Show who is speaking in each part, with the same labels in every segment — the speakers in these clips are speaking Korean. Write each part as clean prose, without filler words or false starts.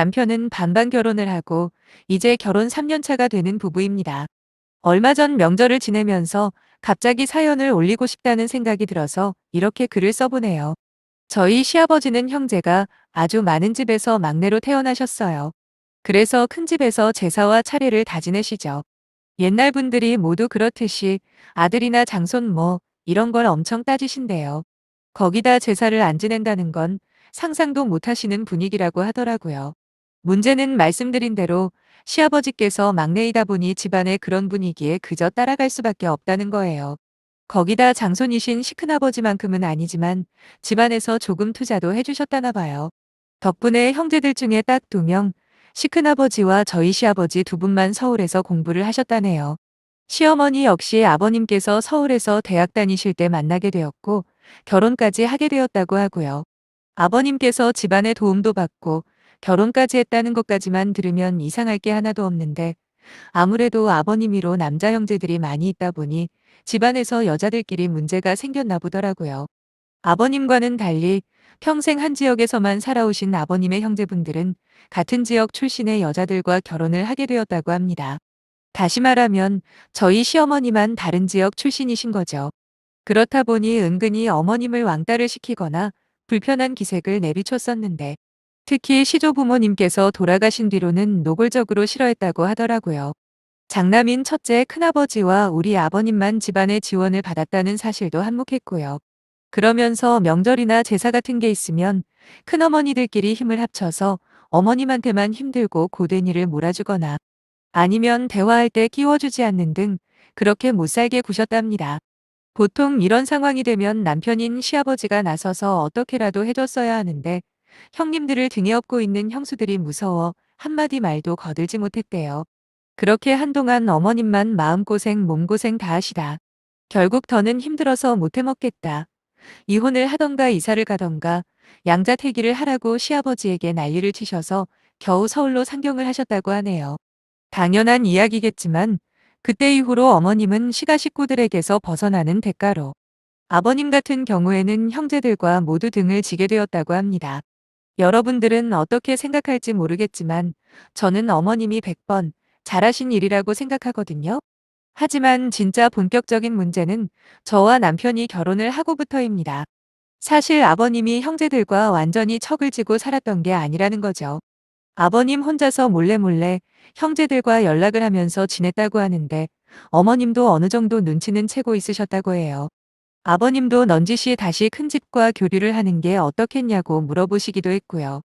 Speaker 1: 남편은 반반 결혼을 하고 이제 결혼 3년 차가 되는 부부입니다. 얼마 전 명절을 지내면서 갑자기 사연을 올리고 싶다는 생각이 들어서 이렇게 글을 써보네요. 저희 시아버지는 형제가 아주 많은 집에서 막내로 태어나셨어요. 그래서 큰 집에서 제사와 차례를 다 지내시죠. 옛날 분들이 모두 그렇듯이 아들이나 장손 이런 걸 엄청 따지신대요. 거기다 제사를 안 지낸다는 건 상상도 못 하시는 분위기라고 하더라고요. 문제는 말씀드린 대로 시아버지께서 막내이다 보니 집안의 그런 분위기에 그저 따라갈 수밖에 없다는 거예요. 거기다 장손이신 시큰아버지만큼은 아니지만 집안에서 조금 투자도 해주셨다나 봐요. 덕분에 형제들 중에 딱 2명, 시큰아버지와 저희 시아버지 2분만 서울에서 공부를 하셨다네요. 시어머니 역시 아버님께서 서울에서 대학 다니실 때 만나게 되었고 결혼까지 하게 되었다고 하고요. 아버님께서 집안의 도움도 받고 결혼까지 했다는 것까지만 들으면 이상할 게 하나도 없는데 아무래도 아버님 위로 남자 형제들이 많이 있다 보니 집안에서 여자들끼리 문제가 생겼나 보더라고요. 아버님과는 달리 평생 한 지역에서만 살아오신 아버님의 형제분들은 같은 지역 출신의 여자들과 결혼을 하게 되었다고 합니다. 다시 말하면 저희 시어머니만 다른 지역 출신이신 거죠. 그렇다 보니 은근히 어머님을 왕따를 시키거나 불편한 기색을 내비쳤었는데 특히 시조부모님께서 돌아가신 뒤로는 노골적으로 싫어했다고 하더라고요. 장남인 첫째 큰아버지와 우리 아버님만 집안의 지원을 받았다는 사실도 한몫했고요. 그러면서 명절이나 제사 같은 게 있으면 큰어머니들끼리 힘을 합쳐서 어머님한테만 힘들고 고된 일을 몰아주거나 아니면 대화할 때 끼워주지 않는 등 그렇게 못살게 구셨답니다. 보통 이런 상황이 되면 남편인 시아버지가 나서서 어떻게라도 해줬어야 하는데 형님들을 등에 업고 있는 형수들이 무서워 한마디 말도 거들지 못했대요. 그렇게 한동안 어머님만 마음고생 몸고생 다 하시다. 결국 더는 힘들어서 못 해먹겠다. 이혼을 하던가 이사를 가던가 양자택일을 하라고 시아버지에게 난리를 치셔서 겨우 서울로 상경을 하셨다고 하네요. 당연한 이야기겠지만 그때 이후로 어머님은 시가 식구들에게서 벗어나는 대가로 아버님 같은 경우에는 형제들과 모두 등을 지게 되었다고 합니다. 여러분들은 어떻게 생각할지 모르겠지만 저는 어머님이 100번 잘하신 일이라고 생각하거든요. 하지만 진짜 본격적인 문제는 저와 남편이 결혼을 하고부터입니다. 사실 아버님이 형제들과 완전히 척을 지고 살았던 게 아니라는 거죠. 아버님 혼자서 몰래 형제들과 연락을 하면서 지냈다고 하는데 어머님도 어느 정도 눈치는 채고 있으셨다고 해요. 아버님도 넌지시 다시 큰 집과 교류를 하는 게 어떻겠냐고 물어보시기도 했고요.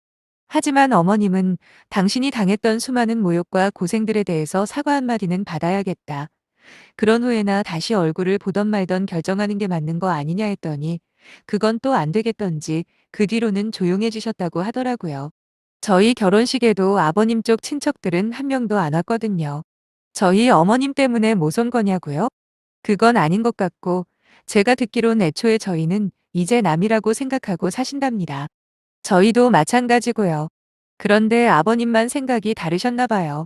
Speaker 1: 하지만 어머님은 당신이 당했던 수많은 모욕과 고생들에 대해서 사과 한마디는 받아야겠다. 그런 후에나 다시 얼굴을 보던 말던 결정하는 게 맞는 거 아니냐 했더니 그건 또 안 되겠던지 그 뒤로는 조용해지셨다고 하더라고요. 저희 결혼식에도 아버님 쪽 친척들은 한 명도 안 왔거든요. 저희 어머님 때문에 못 온 거냐고요? 그건 아닌 것 같고 제가 듣기론 애초에 저희는 이제 남이라고 생각하고 사신답니다. 저희도 마찬가지고요. 그런데 아버님만 생각이 다르셨나 봐요.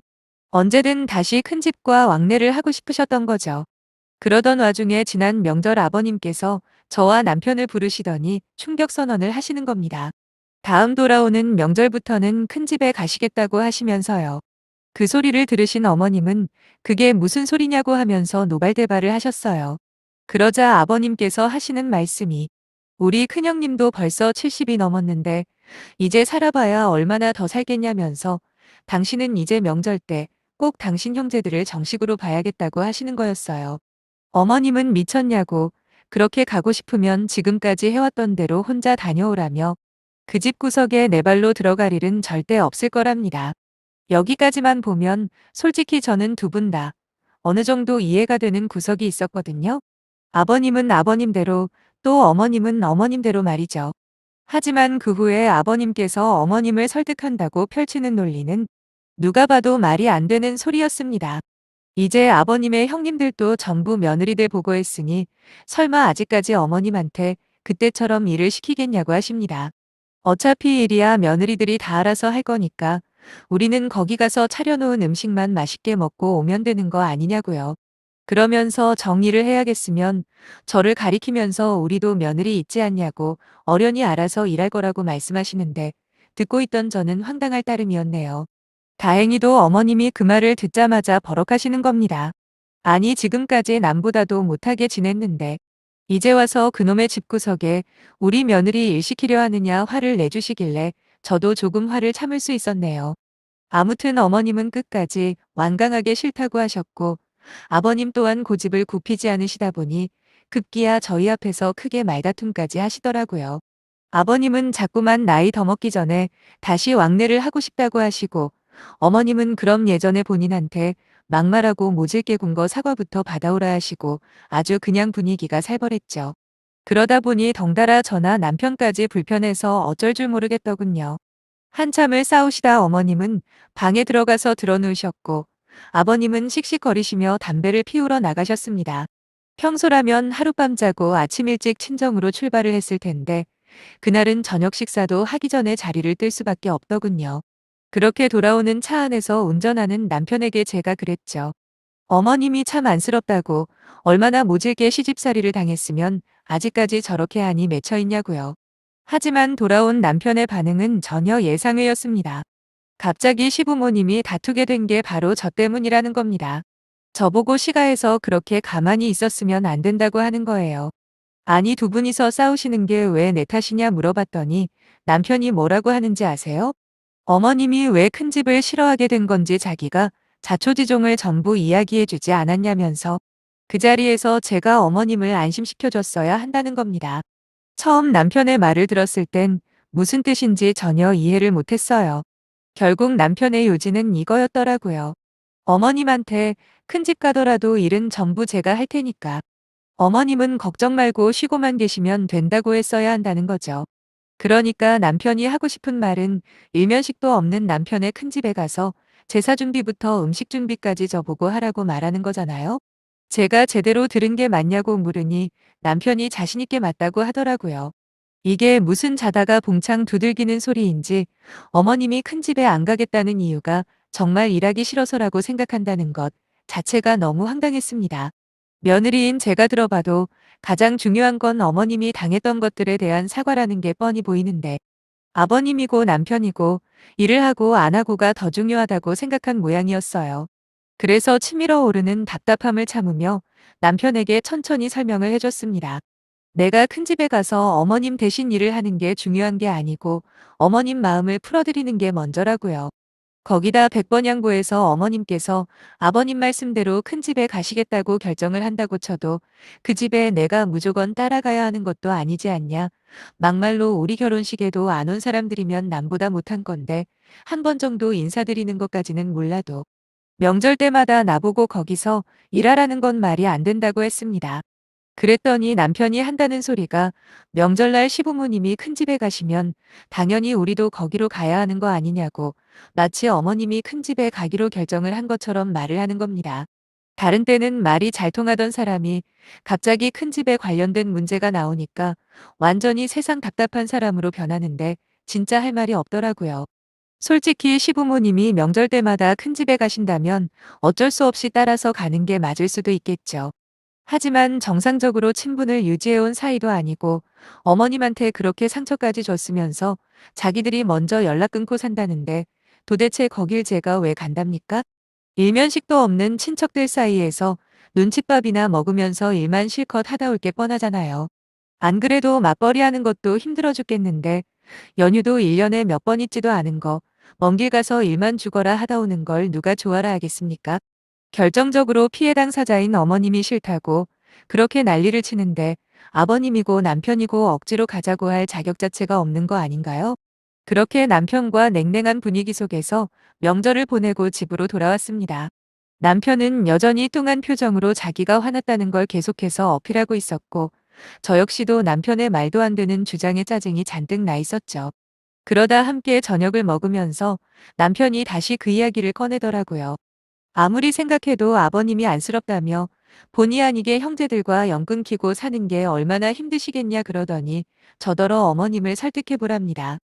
Speaker 1: 언제든 다시 큰 집과 왕래를 하고 싶으셨던 거죠. 그러던 와중에 지난 명절 아버님께서 저와 남편을 부르시더니 충격 선언을 하시는 겁니다. 다음 돌아오는 명절부터는 큰 집에 가시겠다고 하시면서요. 그 소리를 들으신 어머님은 그게 무슨 소리냐고 하면서 노발대발을 하셨어요. 그러자 아버님께서 하시는 말씀이 우리 큰형님도 벌써 70이 넘었는데 이제 살아봐야 얼마나 더 살겠냐면서 당신은 이제 명절 때 꼭 당신 형제들을 정식으로 봐야겠다고 하시는 거였어요. 어머님은 미쳤냐고 그렇게 가고 싶으면 지금까지 해왔던 대로 혼자 다녀오라며 그 집 구석에 내 발로 들어갈 일은 절대 없을 거랍니다. 여기까지만 보면 솔직히 저는 2분 다 어느 정도 이해가 되는 구석이 있었거든요. 아버님은 아버님대로 또 어머님은 어머님대로 말이죠. 하지만 그 후에 아버님께서 어머님을 설득한다고 펼치는 논리는 누가 봐도 말이 안 되는 소리였습니다. 이제 아버님의 형님들도 전부 며느리들 보고했으니 설마 아직까지 어머님한테 그때처럼 일을 시키겠냐고 하십니다. 어차피 일이야 며느리들이 다 알아서 할 거니까 우리는 거기 가서 차려놓은 음식만 맛있게 먹고 오면 되는 거 아니냐고요. 그러면서 정리를 해야겠으면 저를 가리키면서 우리도 며느리 있지 않냐고 어련히 알아서 일할 거라고 말씀하시는데 듣고 있던 저는 황당할 따름이었네요. 다행히도 어머님이 그 말을 듣자마자 버럭하시는 겁니다. 아니 지금까지 남보다도 못하게 지냈는데 이제 와서 그놈의 집구석에 우리 며느리 일 시키려 하느냐 화를 내주시길래 저도 조금 화를 참을 수 있었네요. 아무튼 어머님은 끝까지 완강하게 싫다고 하셨고 아버님 또한 고집을 굽히지 않으시다 보니 급기야 저희 앞에서 크게 말다툼까지 하시더라고요. 아버님은 자꾸만 나이 더 먹기 전에 다시 왕래를 하고 싶다고 하시고 어머님은 그럼 예전에 본인한테 막말하고 모질게 군 거 사과부터 받아오라 하시고 아주 그냥 분위기가 살벌했죠. 그러다 보니 덩달아 저나 남편까지 불편해서 어쩔 줄 모르겠더군요. 한참을 싸우시다 어머님은 방에 들어가서 드러누우셨고 아버님은 씩씩거리시며 담배를 피우러 나가셨습니다. 평소라면 하룻밤 자고 아침 일찍 친정으로 출발을 했을 텐데 그날은 저녁 식사도 하기 전에 자리를 뜰 수밖에 없더군요. 그렇게 돌아오는 차 안에서 운전하는 남편에게 제가 그랬죠. 어머님이 참 안쓰럽다고 얼마나 모질게 시집살이를 당했으면 아직까지 저렇게 하니 맺혀 있냐고요. 하지만 돌아온 남편의 반응은 전혀 예상외였습니다. 갑자기 시부모님이 다투게 된 게 바로 저 때문이라는 겁니다. 저보고 시가해서 그렇게 가만히 있었으면 안 된다고 하는 거예요. 아니 두 분이서 싸우시는 게 왜 내 탓이냐 물어봤더니 남편이 뭐라고 하는지 아세요? 어머님이 왜 큰 집을 싫어하게 된 건지 자기가 자초지종을 전부 이야기해주지 않았냐면서 그 자리에서 제가 어머님을 안심시켜줬어야 한다는 겁니다. 처음 남편의 말을 들었을 땐 무슨 뜻인지 전혀 이해를 못했어요. 결국 남편의 요지는 이거였더라고요. 어머님한테 큰 집 가더라도 일은 전부 제가 할 테니까 어머님은 걱정 말고 쉬고만 계시면 된다고 했어야 한다는 거죠. 그러니까 남편이 하고 싶은 말은 일면식도 없는 남편의 큰 집에 가서 제사 준비부터 음식 준비까지 저보고 하라고 말하는 거잖아요. 제가 제대로 들은 게 맞냐고 물으니 남편이 자신있게 맞다고 하더라고요. 이게 무슨 자다가 봉창 두들기는 소리인지 어머님이 큰 집에 안 가겠다는 이유가 정말 일하기 싫어서라고 생각한다는 것 자체가 너무 황당했습니다. 며느리인 제가 들어봐도 가장 중요한 건 어머님이 당했던 것들에 대한 사과라는 게 뻔히 보이는데 아버님이고 남편이고 일을 하고 안 하고가 더 중요하다고 생각한 모양이었어요. 그래서 치밀어 오르는 답답함을 참으며 남편에게 천천히 설명을 해줬습니다. 내가 큰 집에 가서 어머님 대신 일을 하는 게 중요한 게 아니고 어머님 마음을 풀어드리는 게 먼저라고요. 거기다 백번양보해서 어머님께서 아버님 말씀대로 큰 집에 가시겠다고 결정을 한다고 쳐도 그 집에 내가 무조건 따라가야 하는 것도 아니지 않냐. 막말로 우리 결혼식에도 안 온 사람들이면 남보다 못한 건데 한 번 정도 인사드리는 것까지는 몰라도 명절 때마다 나보고 거기서 일하라는 건 말이 안 된다고 했습니다. 그랬더니 남편이 한다는 소리가 명절날 시부모님이 큰 집에 가시면 당연히 우리도 거기로 가야 하는 거 아니냐고 마치 어머님이 큰 집에 가기로 결정을 한 것처럼 말을 하는 겁니다. 다른 때는 말이 잘 통하던 사람이 갑자기 큰 집에 관련된 문제가 나오니까 완전히 세상 답답한 사람으로 변하는데 진짜 할 말이 없더라고요. 솔직히 시부모님이 명절 때마다 큰 집에 가신다면 어쩔 수 없이 따라서 가는 게 맞을 수도 있겠죠. 하지만 정상적으로 친분을 유지해온 사이도 아니고 어머님한테 그렇게 상처까지 줬으면서 자기들이 먼저 연락 끊고 산다는데 도대체 거길 제가 왜 간답니까? 일면식도 없는 친척들 사이에서 눈칫밥이나 먹으면서 일만 실컷 하다 올 게 뻔하잖아요. 안 그래도 맞벌이 하는 것도 힘들어 죽겠는데 연휴도 1년에 몇 번 있지도 않은 거 먼 길 가서 일만 죽어라 하다 오는 걸 누가 좋아라 하겠습니까? 결정적으로 피해 당사자인 어머님이 싫다고 그렇게 난리를 치는데 아버님이고 남편이고 억지로 가자고 할 자격 자체가 없는 거 아닌가요? 그렇게 남편과 냉랭한 분위기 속에서 명절을 보내고 집으로 돌아왔습니다. 남편은 여전히 뚱한 표정으로 자기가 화났다는 걸 계속해서 어필하고 있었고 저 역시도 남편의 말도 안 되는 주장에 짜증이 잔뜩 나 있었죠. 그러다 함께 저녁을 먹으면서 남편이 다시 그 이야기를 꺼내더라고요. 아무리 생각해도 아버님이 안쓰럽다며 본의 아니게 형제들과 연 끊기고 사는 게 얼마나 힘드시겠냐 그러더니 저더러 어머님을 설득해보랍니다.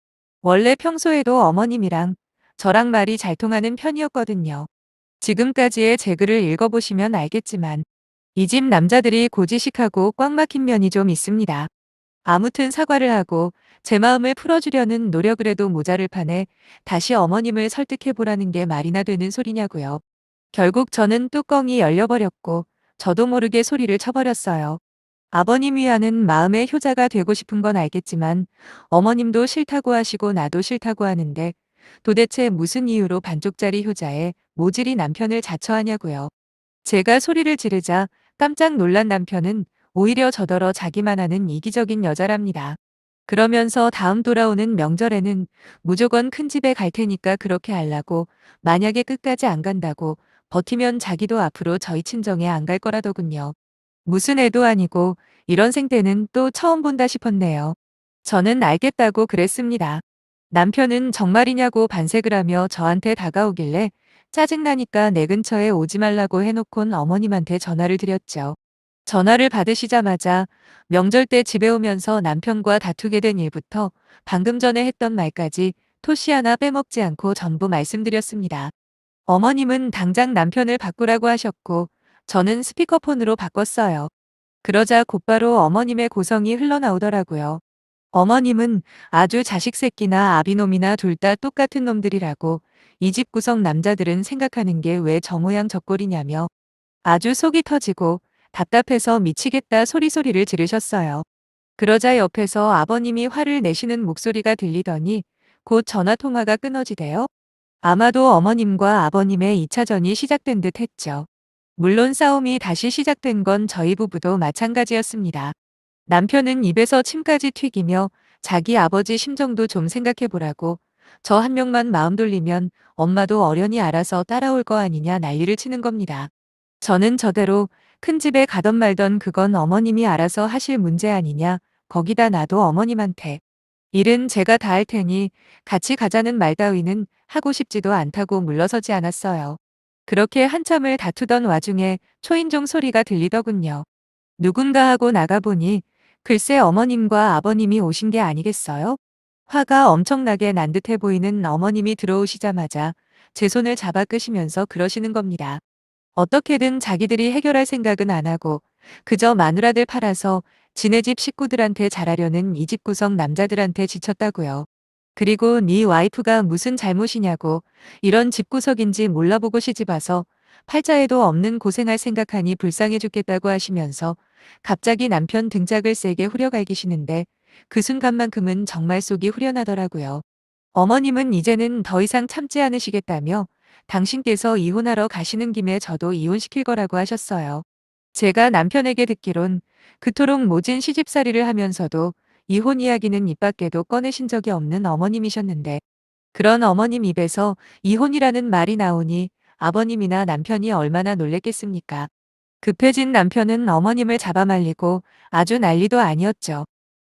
Speaker 1: 원래 평소에도 어머님이랑 저랑 말이 잘 통하는 편이었거든요. 지금까지의 제 글을 읽어보시면 알겠지만 이 집 남자들이 고지식하고 꽉 막힌 면이 좀 있습니다. 아무튼 사과를 하고 제 마음을 풀어주려는 노력을 해도 모자를 판에 다시 어머님을 설득해보라는 게 말이나 되는 소리냐고요. 결국 저는 뚜껑이 열려버렸고 저도 모르게 소리를 쳐버렸어요. 아버님 위하는 마음의 효자가 되고 싶은 건 알겠지만 어머님도 싫다고 하시고 나도 싫다고 하는데 도대체 무슨 이유로 반쪽짜리 효자에 모질이 남편을 자처하냐고요. 제가 소리를 지르자 깜짝 놀란 남편은 오히려 저더러 자기만 하는 이기적인 여자랍니다. 그러면서 다음 돌아오는 명절에는 무조건 큰 집에 갈 테니까 그렇게 하려고, 만약에 끝까지 안 간다고 버티면 자기도 앞으로 저희 친정에 안 갈 거라더군요. 무슨 애도 아니고 이런 생태는 또 처음 본다 싶었네요. 저는 알겠다고 그랬습니다. 남편은 정말이냐고 반색을 하며 저한테 다가오길래 짜증나니까 내 근처에 오지 말라고 해놓곤 어머님한테 전화를 드렸죠. 전화를 받으시자마자 명절 때 집에 오면서 남편과 다투게 된 일부터 방금 전에 했던 말까지 토시 하나 빼먹지 않고 전부 말씀드렸습니다. 어머님은 당장 남편을 바꾸라고 하셨고 저는 스피커폰으로 바꿨어요. 그러자 곧바로 어머님의 고성이 흘러나오더라고요. 어머님은 아주 자식 새끼나 아비놈이나 둘 다 똑같은 놈들이라고, 이 집 구석 남자들은 생각하는 게 왜 저 모양 저 꼴이냐며 아주 속이 터지고 답답해서 미치겠다 소리소리를 지르셨어요. 그러자 옆에서 아버님이 화를 내시는 목소리가 들리더니 곧 전화 통화가 끊어지대요. 아마도 어머님과 아버님의 2차전이 시작된 듯 했죠. 물론 싸움이 다시 시작된 건 저희 부부도 마찬가지였습니다. 남편은 입에서 침까지 튀기며 자기 아버지 심정도 좀 생각해보라고, 저 한 명만 마음 돌리면 엄마도 어련히 알아서 따라올 거 아니냐 난리를 치는 겁니다. 저는 저대로 큰 집에 가던 말던 그건 어머님이 알아서 하실 문제 아니냐, 거기다 나도 어머님한테 일은 제가 다 할 테니 같이 가자는 말 따위는 하고 싶지도 않다고 물러서지 않았어요. 그렇게 한참을 다투던 와중에 초인종 소리가 들리더군요. 누군가 하고 나가보니 글쎄 어머님과 아버님이 오신 게 아니겠어요? 화가 엄청나게 난 듯해 보이는 어머님이 들어오시자마자 제 손을 잡아 끄시면서 그러시는 겁니다. 어떻게든 자기들이 해결할 생각은 안 하고 그저 마누라들 팔아서 지네 집 식구들한테 잘하려는 이 집구석 남자들한테 지쳤다고요. 그리고 네 와이프가 무슨 잘못이냐고, 이런 집구석인지 몰라보고 시집와서 팔자에도 없는 고생할 생각하니 불쌍해 죽겠다고 하시면서 갑자기 남편 등짝을 세게 후려갈기시는데 그 순간만큼은 정말 속이 후련하더라고요. 어머님은 이제는 더 이상 참지 않으시겠다며 당신께서 이혼하러 가시는 김에 저도 이혼시킬 거라고 하셨어요. 제가 남편에게 듣기론 그토록 모진 시집살이를 하면서도 이혼 이야기는 입 밖에도 꺼내신 적이 없는 어머님이셨는데, 그런 어머님 입에서 이혼이라는 말이 나오니 아버님이나 남편이 얼마나 놀랬겠습니까? 급해진 남편은 어머님을 잡아말리고 아주 난리도 아니었죠.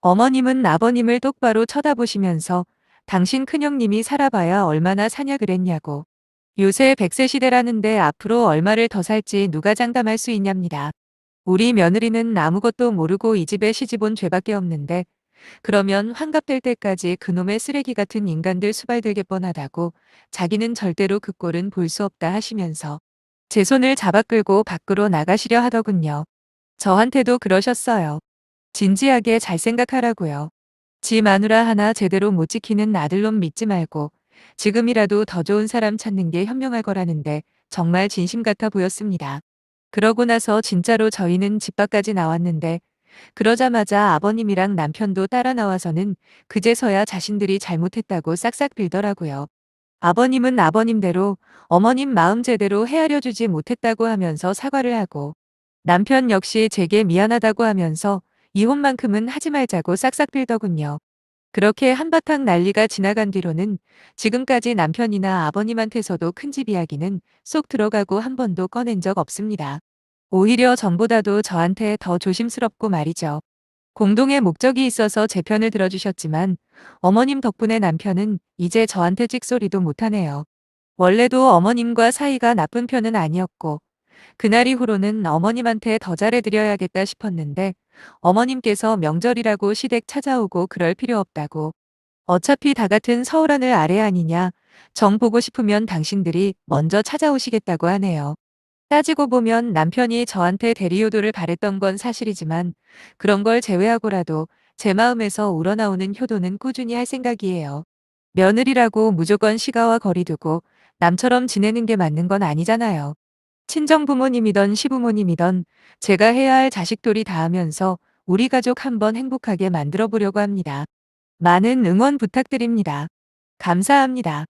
Speaker 1: 어머님은 아버님을 똑바로 쳐다보시면서 당신 큰형님이 살아봐야 얼마나 사냐 그랬냐고. 요새 100세 시대라는데 앞으로 얼마를 더 살지 누가 장담할 수 있냐입니다. 우리 며느리는 아무것도 모르고 이 집에 시집온 죄밖에 없는데 그러면 환갑될 때까지 그놈의 쓰레기 같은 인간들 수발들게 뻔하다고 자기는 절대로 그 꼴은 볼 수 없다 하시면서 제 손을 잡아 끌고 밖으로 나가시려 하더군요. 저한테도 그러셨어요. 진지하게 잘 생각하라고요. 지 마누라 하나 제대로 못 지키는 아들놈 믿지 말고 지금이라도 더 좋은 사람 찾는 게 현명할 거라는데 정말 진심 같아 보였습니다. 그러고 나서 진짜로 저희는 집 밖까지 나왔는데 그러자마자 아버님이랑 남편도 따라 나와서는 그제서야 자신들이 잘못했다고 싹싹 빌더라고요. 아버님은 아버님대로 어머님 마음 제대로 헤아려 주지 못했다고 하면서 사과를 하고, 남편 역시 제게 미안하다고 하면서 이혼만큼은 하지 말자고 싹싹 빌더군요. 그렇게 한바탕 난리가 지나간 뒤로는 지금까지 남편이나 아버님한테서도 큰 집 이야기는 쏙 들어가고 한 번도 꺼낸 적 없습니다. 오히려 전보다도 저한테 더 조심스럽고 말이죠. 공동의 목적이 있어서 제 편을 들어주셨지만 어머님 덕분에 남편은 이제 저한테 찍소리도 못하네요. 원래도 어머님과 사이가 나쁜 편은 아니었고 그날 이후로는 어머님한테 더 잘해드려야겠다 싶었는데 어머님께서 명절이라고 시댁 찾아오고 그럴 필요 없다고, 어차피 다 같은 서울하늘 아래 아니냐, 정 보고 싶으면 당신들이 먼저 찾아오시겠다고 하네요. 따지고 보면 남편이 저한테 대리효도를 바랬던 건 사실이지만 그런 걸 제외하고라도 제 마음에서 우러나오는 효도는 꾸준히 할 생각이에요. 며느리라고 무조건 시가와 거리 두고 남처럼 지내는 게 맞는 건 아니잖아요. 친정 부모님이던 시부모님이던 제가 해야 할 자식돌이 다 하면서 우리 가족 한번 행복하게 만들어 보려고 합니다. 많은 응원 부탁드립니다. 감사합니다.